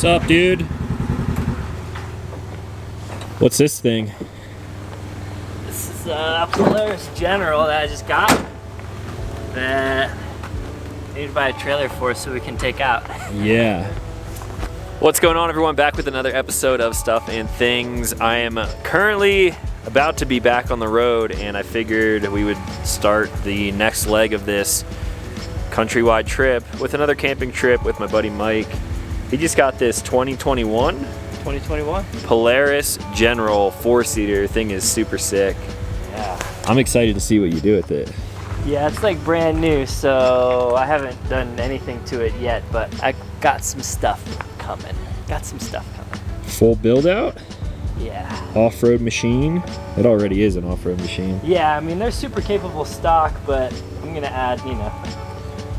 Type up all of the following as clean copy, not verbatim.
What's up, dude? What's this thing? This is a Polaris General that I just got that I need to buy a trailer for so we can take out. Yeah. What's going on, everyone? Back with another episode of Stuff and Things. I am currently about to be back on the road, and I figured we would start the next leg of this countrywide trip with another camping trip with my buddy Mike. He just got this 2021 Polaris General 4-seater. Thing is super sick. Yeah. I'm excited to see what you do with it. Yeah, it's like brand new, so I haven't done anything to it yet, but I got some stuff coming. Full build out? Yeah. Off-road machine? It already is an off-road machine. Yeah, I mean, they're super capable stock, but I'm gonna add, you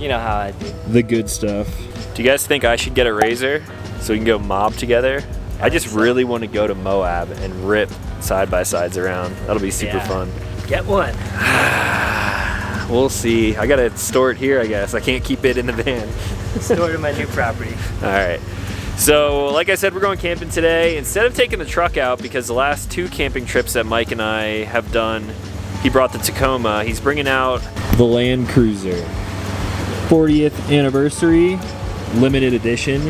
know how I do. The good stuff. Do you guys think I should get a razor so we can go mob together? I just really want to go to Moab and rip side-by-sides around. That'll be super fun. Get one. We'll see. I gotta store it here, I guess. I can't keep it in the van. Store it in my new property. All right. So, like I said, we're going camping today. Instead of taking the truck out, because the last 2 camping trips that Mike and I have done, he brought the Tacoma. He's bringing out The Land Cruiser. 40th anniversary, limited edition.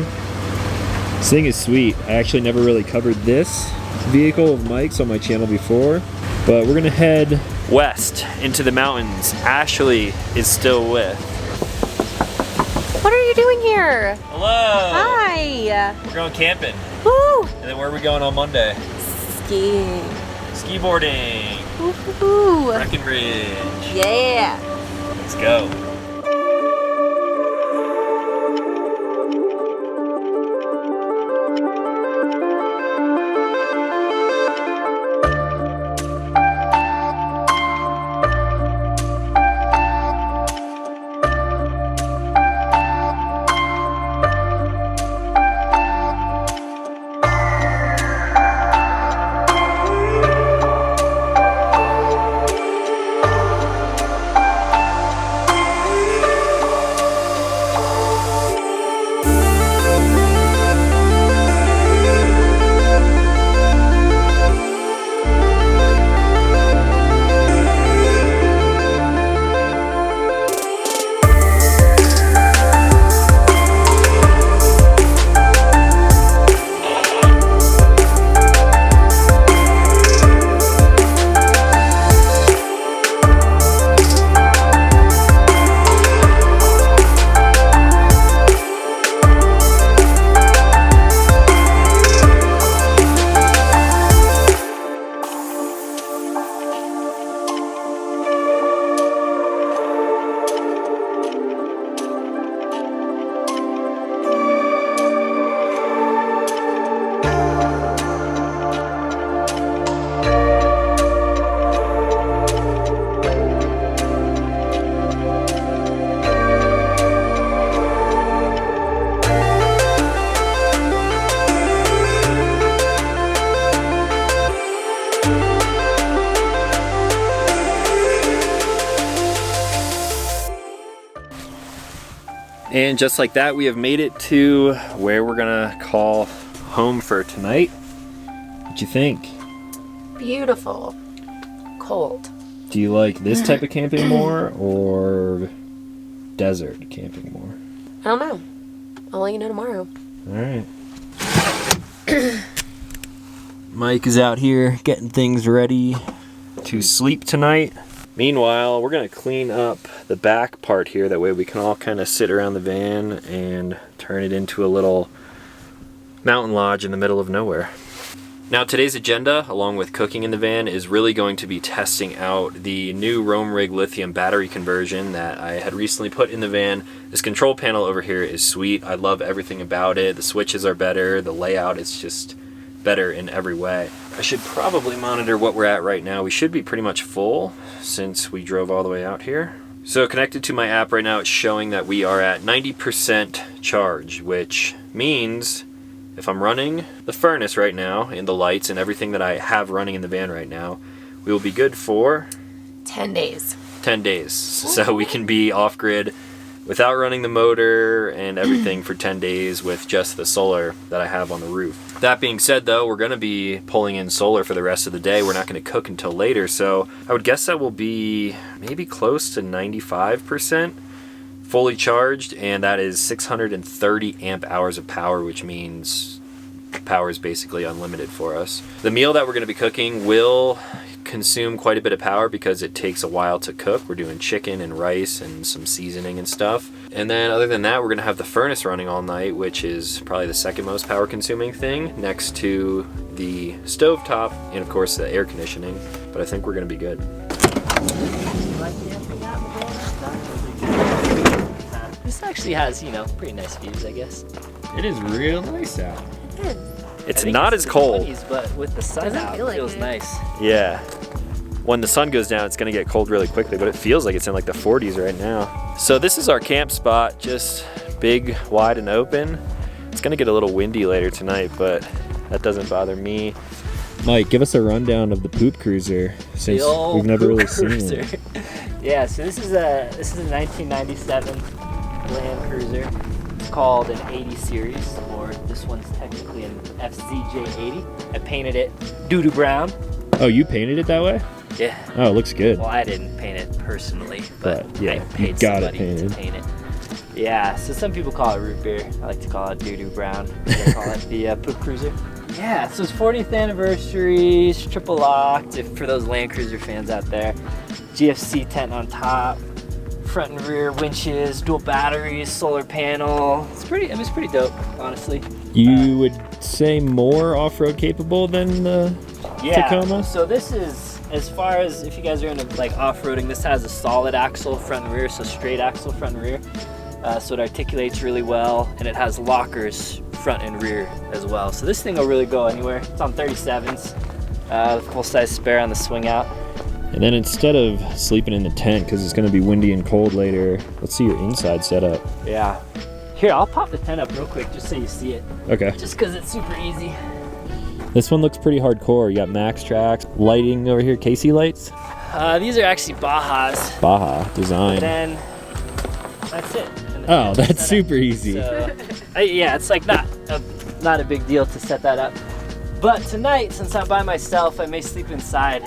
This thing is sweet. I actually never really covered this vehicle of Mike's on my channel before, but we're gonna head west into the mountains. Ashley is still with. What are you doing here? Hello. Hi. We're going camping. Woo. And then where are we going on Monday? Skiing. Skiboarding. Woo. Breckenridge. Yeah. Let's go. And just like that, we have made it to where we're gonna call home for tonight. What you think? Beautiful. Cold. Do you like this type of camping more or desert camping more? I don't know. I'll let you know tomorrow. Alright. Mike is out here getting things ready To sleep tonight. Meanwhile, we're gonna clean up the back part here. That way we can all kind of sit around the van and turn it into a little mountain lodge in the middle of nowhere. Now today's agenda, along with cooking in the van, is really going to be testing out the new Roam Rig lithium battery conversion that I had recently put in the van. This control panel over here is sweet. I love everything about it. The switches are better. The layout is just better in every way. I should probably monitor what we're at right now. We should be pretty much full since we drove all the way out here. So connected to my app right now, it's showing that we are at 90% charge, which means if I'm running the furnace right now and the lights and everything that I have running in the van right now, we will be good for 10 days. 10 days. So we can be off-grid without running the motor and everything for 10 days with just the solar that I have on the roof. That being said though, we're gonna be pulling in solar for the rest of the day. We're not gonna cook until later, so I would guess that will be maybe close to 95% fully charged, and that is 630 amp hours of power, which means power is basically unlimited for us. The meal that we're gonna be cooking will consume quite a bit of power because it takes a while to cook. We're doing chicken and rice and some seasoning and stuff. And then other than that, we're gonna have the furnace running all night, which is probably the second most power consuming thing next to the stovetop and of course the air conditioning. But I think we're gonna be good. This actually has, you know, pretty nice views, I guess. It is real nice out. It's not as cold. 20s, but with the sun Doesn't out, feel it like feels it. nice. Yeah. When the sun goes down, it's gonna get cold really quickly, but it feels like it's in like the 40s right now. So this is our camp spot, just big, wide, and open. It's gonna get a little windy later tonight, but that doesn't bother me. Mike, give us a rundown of the poop cruiser since The old we've never really poop seen cruiser. it. Yeah, so this is a 1997 Land Cruiser. It's called an 80 series, or this one's technically an FZJ80. I painted it doo-doo brown. Oh, you painted it that way? Yeah. Oh, it looks good. Well, I didn't paint it personally, but yeah, I you paid got it somebody painted. to paint it. Yeah, so some people call it root beer. I like to call it doo-doo brown. They call it the poop cruiser. Yeah, so it's 40th anniversary, it's triple locked, if for those Land Cruiser fans out there. GFC tent on top, front and rear winches, dual batteries, solar panel. It was pretty dope, honestly. You would say more off-road capable than the Yeah, Tacoma? so this is, as far as if you guys are into like off-roading, this has a solid axle front and rear, so straight axle front and rear. So it articulates really well, and it has lockers front and rear as well. So this thing will really go anywhere. It's on 37s, full-size spare on the swing out. And then instead of sleeping in the tent, because it's going to be windy and cold later, let's see your inside setup. Yeah. Here, I'll pop the tent up real quick just so you see it. Okay. Just because it's super easy. This one looks pretty hardcore. You got Max Tracks, lighting over here, Casey lights. These are actually Bajas. Baja design. And then that's it. And Oh, that's set up. super easy. So, yeah, it's like not a big deal to set that up. But tonight, since I'm by myself, I may sleep inside.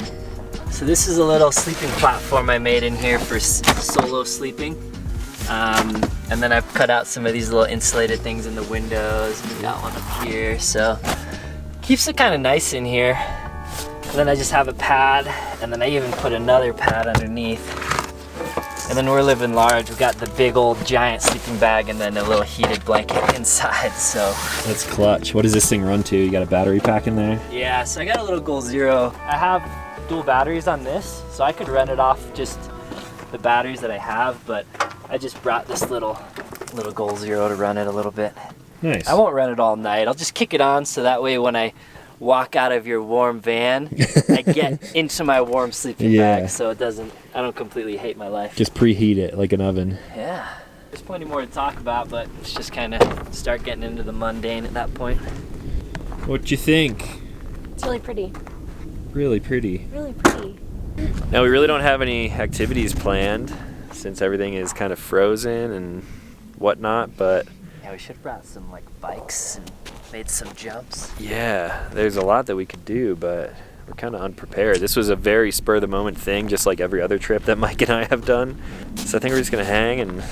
So this is a little sleeping platform I made in here for solo sleeping. And then I've cut out some of these little insulated things in the windows. We got one up here, so keeps it kind of nice in here. And then I just have a pad, and then I even put another pad underneath. And then we're living large. We've got the big old giant sleeping bag and then a little heated blanket inside, so. That's clutch. What does this thing run to? You got a battery pack in there? Yeah, so I got a little Goal Zero. I have dual batteries on this, so I could run it off just the batteries that I have, but I just brought this little Goal Zero to run it a little bit. Nice. I won't run it all night. I'll just kick it on so that way when I walk out of your warm van, I get into my warm sleeping bag, so I don't completely hate my life. Just preheat it like an oven. Yeah. There's plenty more to talk about, but it's just kind of start getting into the mundane at that point. What you think? It's really pretty. Really pretty. Really pretty. Now we really don't have any activities planned since everything is kind of frozen and whatnot, but Yeah, we should have brought some like bikes and made some jumps. yeah, there's a lot that we could do, but we're kind of unprepared. This was a very spur of the moment thing, just like every other trip that Mike and I have done. So I think we're just gonna hang and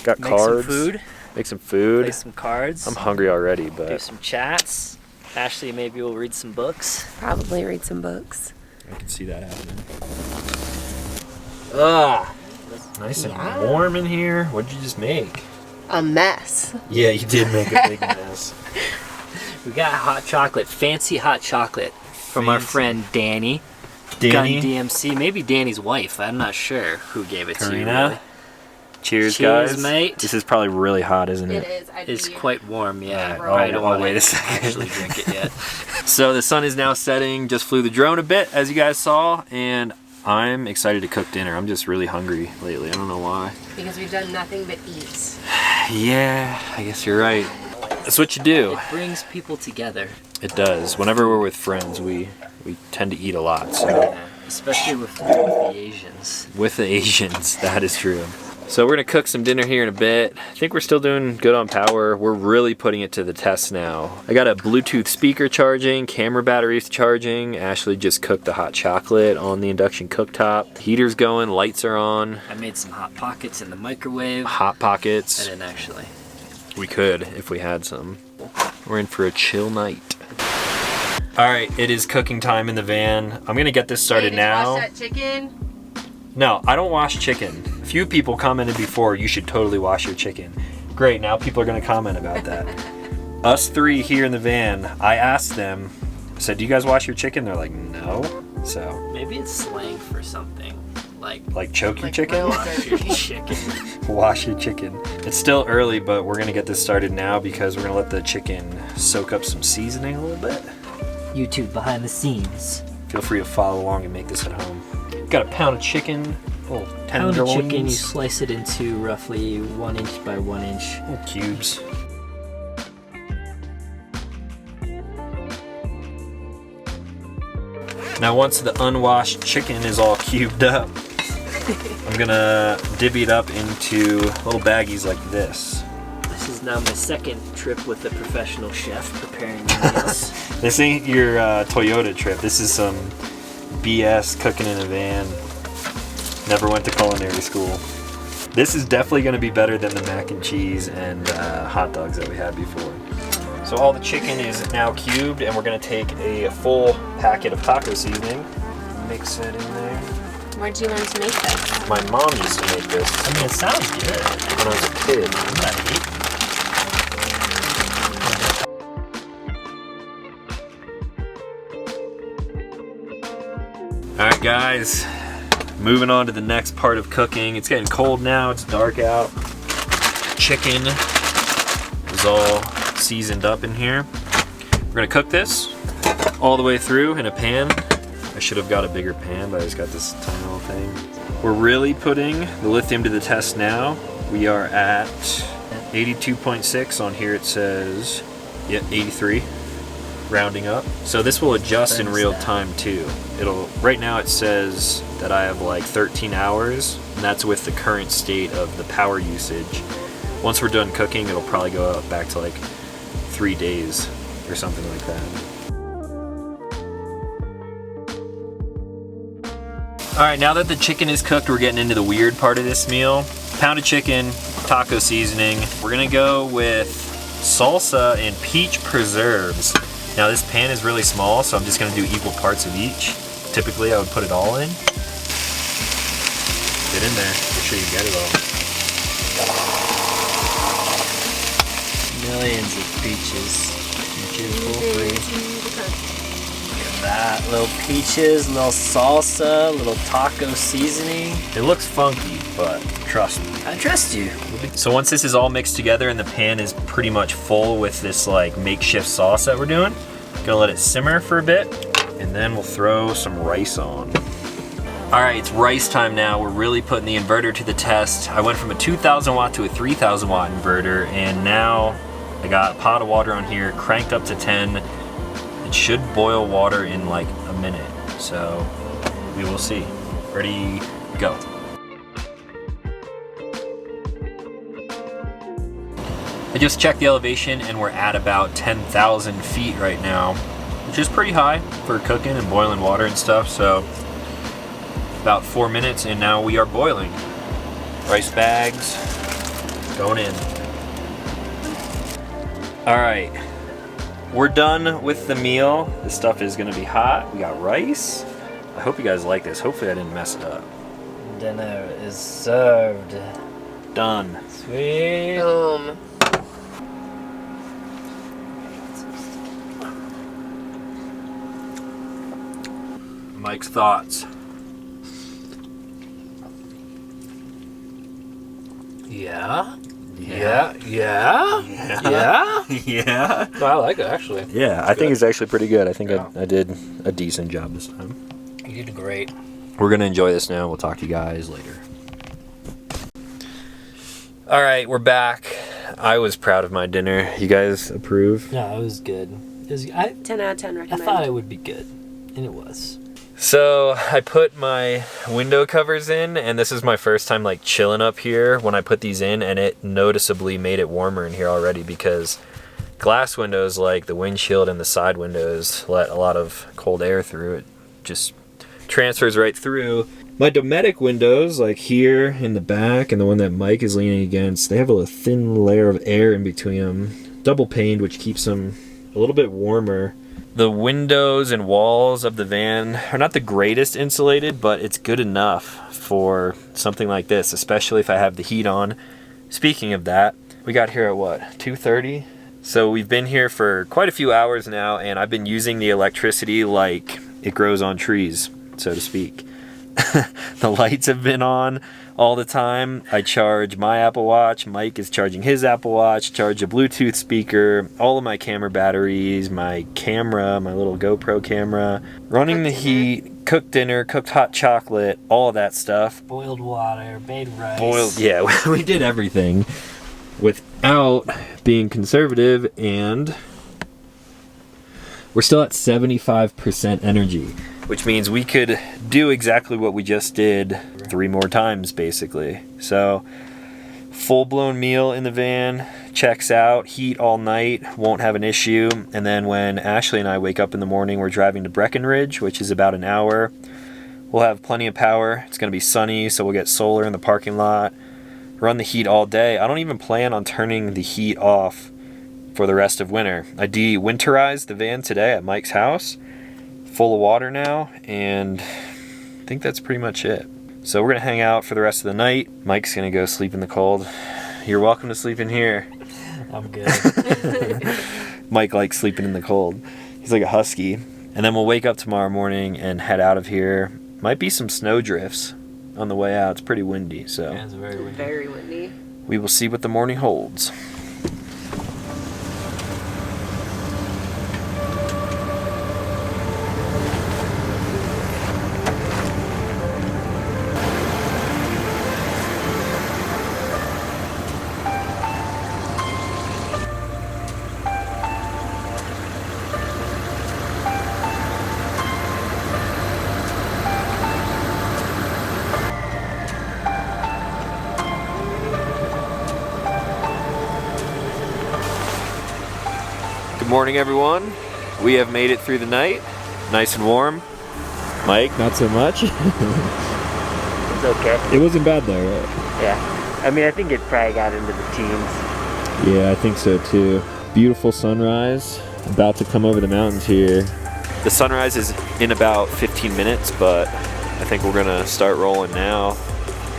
got Make cards. some food, Make some food. play some cards, I'm hungry already, do but some chats. Ashley, maybe we'll read some books. Probably read some books. I can see that happening. Ugh. nice and warm in here. What'd you just make? A mess. Yeah, you did make a big mess. We got hot chocolate, fancy hot chocolate from our Fancy. friend Danny. Danny? Gun DMC, maybe Danny's wife. I'm not sure who gave it to you. Karina? Really. Cheers, Cheers, guys. mate. This is probably really hot, isn't it? is. It's quite warm, yeah. Oh, I don't want wait to a second. actually drink it yet. So the sun is now setting. Just flew the drone a bit, as you guys saw, and I'm excited to cook dinner. I'm just really hungry lately. I don't know why. Because we've done nothing but eat. Yeah, I guess you're right. That's what you do. It brings people together. It does. Whenever we're with friends, we tend to eat a lot. So Yeah, especially with the Asians. with the Asians, that is true. So we're gonna cook some dinner here in a bit. I think we're still doing good on power. We're really putting it to the test now. I got a Bluetooth speaker charging, camera batteries charging. Ashley just cooked the hot chocolate on the induction cooktop. Heater's going, lights are on. I made some Hot Pockets in the microwave. Hot Pockets. I didn't actually. We could if we had some. We're in for a chill night. All right, it is cooking time in the van. I'm gonna get this started now. Wash that chicken. No, I don't wash chicken. A few people commented before, you should totally wash your chicken. Great, now people are gonna comment about that. Us three here in the van, I asked them, I said, do you guys wash your chicken? They're like, no. So. Maybe it's slang for something. Like choke your chicken? Wash your chicken. Wash your chicken. It's still early, but we're gonna get this started now because we're gonna let the chicken soak up some seasoning a little bit. YouTube behind the scenes. Feel free to follow along and make this at home. Got a pound of chicken, little Pound of chicken, you tenderloins, slice it into roughly 1 inch by 1 inch. little cubes. Now once the unwashed chicken is all cubed up, I'm gonna divvy it up into little baggies like this. This is now my second trip with a professional chef preparing meals. This ain't your Toyota trip. This is some BS cooking in a van. Never went to culinary school. This is definitely gonna be better than the mac and cheese and hot dogs that we had before. So all the chicken is now cubed, and we're gonna take a full packet of taco seasoning, mix it in there. Where'd you learn to make this? My mom used to make this I mean, it sounds good. when I was a kid. Alright guys, moving on to the next part of cooking. It's getting cold now, it's dark out. Chicken is all seasoned up in here. We're gonna cook this all the way through in a pan. I should have got a bigger pan, but I just got this tiny little thing. We're really putting the lithium to the test now. We are at 82.6. On here it says, yeah, 83, rounding up. So this will adjust in real time too. Right now it says that I have like 13 hours, and that's with the current state of the power usage. Once we're done cooking, it'll probably go up back to like 3 days or something like that. All right, now that the chicken is cooked, we're getting into the weird part of this meal. Pound of chicken, taco seasoning. We're gonna go with salsa and peach preserves. Now this pan is really small, so I'm just gonna do equal parts of each. Typically I would put it all in. Get in there, make sure you get it all. Millions of peaches. Peaches full free. Look at that. Little peaches, little salsa, little taco seasoning. It looks funky, but trust me. I trust you. So once this is all mixed together and the pan is pretty much full with this like makeshift sauce that we're doing, gonna let it simmer for a bit, and then we'll throw some rice on. All right, it's rice time now. We're really putting the inverter to the test. I went from a 2,000 watt to a 3,000 watt inverter, and now I got a pot of water on here, cranked up to 10. It should boil water in like a minute, so we will see. Ready, go. I just checked the elevation and we're at about 10,000 feet right now, which is pretty high for cooking and boiling water and stuff, so about 4 minutes and now we are boiling. Rice bags going in. All right, we're done with the meal. This stuff is gonna be hot. We got rice. I hope you guys like this. Hopefully I didn't mess it up. Dinner is served. Done. Sweet. Boom. Mike's thoughts. Yeah. Yeah. Yeah. Yeah. Yeah. No, I like it actually. Yeah, I think it's actually pretty good. I think I did a decent job this time. You did great. We're gonna enjoy this now. We'll talk to you guys later. All right, we're back. I was proud of my dinner. You guys approve? No, it was good. 10 out of 10 I recommend. thought it would be good, and it was. So I put my window covers in, and this is my first time like chilling up here when I put these in, and it noticeably made it warmer in here already because glass windows like the windshield and the side windows let a lot of cold air through. It just transfers right through. My Dometic windows, like here in the back and the one that Mike is leaning against, they have a thin layer of air in between them. Double paned, which keeps them a little bit warmer. The windows and walls of the van are not the greatest insulated, but it's good enough for something like this, especially if I have the heat on. Speaking of that, we got here at what, 2:30? So we've been here for quite a few hours now, and I've been using the electricity like it grows on trees, so to speak. The lights have been on all the time. I charge my Apple Watch, Mike is charging his Apple Watch, charge a Bluetooth speaker, all of my camera batteries, my camera, my little GoPro camera, running the heat, cooked dinner, cooked hot chocolate, all of that stuff. Boiled water, made rice. Yeah, we did everything without being conservative, and we're still at 75% energy, which means we could do exactly what we just did 3 more times, basically. So, full-blown meal in the van, checks out, heat all night, won't have an issue. And then when Ashley and I wake up in the morning, we're driving to Breckenridge, which is about an hour. We'll have plenty of power. It's gonna be sunny, so we'll get solar in the parking lot. Run the heat all day. I don't even plan on turning the heat off for the rest of winter. I de-winterized the van today at Mike's house. Full of water now, and I think that's pretty much it. So we're gonna hang out for the rest of the night. Mike's gonna go sleep in the cold. You're welcome to sleep in here. I'm good. Mike likes sleeping in the cold. He's like a husky. And then we'll wake up tomorrow morning and head out of here. Might be some snow drifts on the way out. It's pretty windy, so Yeah, it's very windy. Very windy. we will see what the morning holds. Good morning, everyone. We have made it through the night, nice and warm. Mike, not so much. It's okay. It wasn't bad though, right? Yeah. I mean, I think it probably got into the teens. Yeah, I think so too. Beautiful sunrise, about to come over the mountains here. The sunrise is in about 15 minutes, but I think we're gonna start rolling now.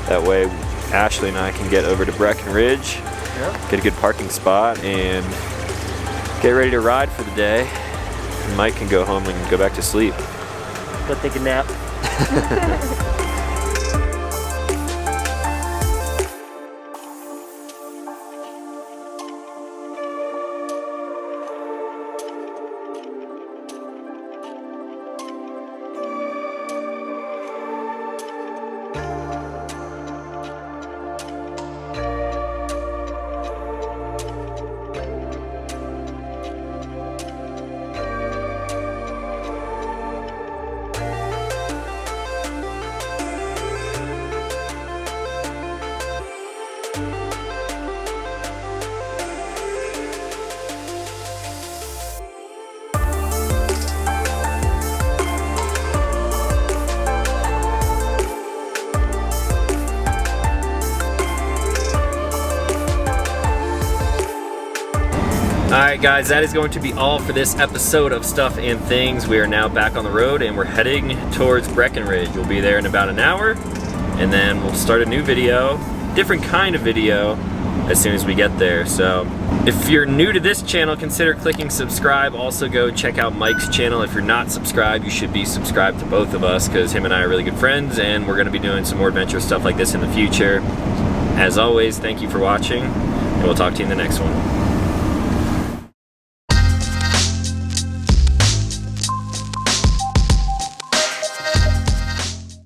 That way, Ashley and I can get over to Breckenridge, get a good parking spot, and get ready to ride for the day. And Mike can go home and go back to sleep. Go take a nap. Alright guys, that is going to be all for this episode of Stuff and Things. We are now back on the road and we're heading towards Breckenridge. We'll be there in about an hour, and then we'll start a new video, different kind of video, as soon as we get there. So if you're new to this channel, consider clicking subscribe. Also go check out Mike's channel. If you're not subscribed, you should be subscribed to both of us, because him and I are really good friends, and we're going to be doing some more adventure stuff like this in the future. As always, thank you for watching, and we'll talk to you in the next one.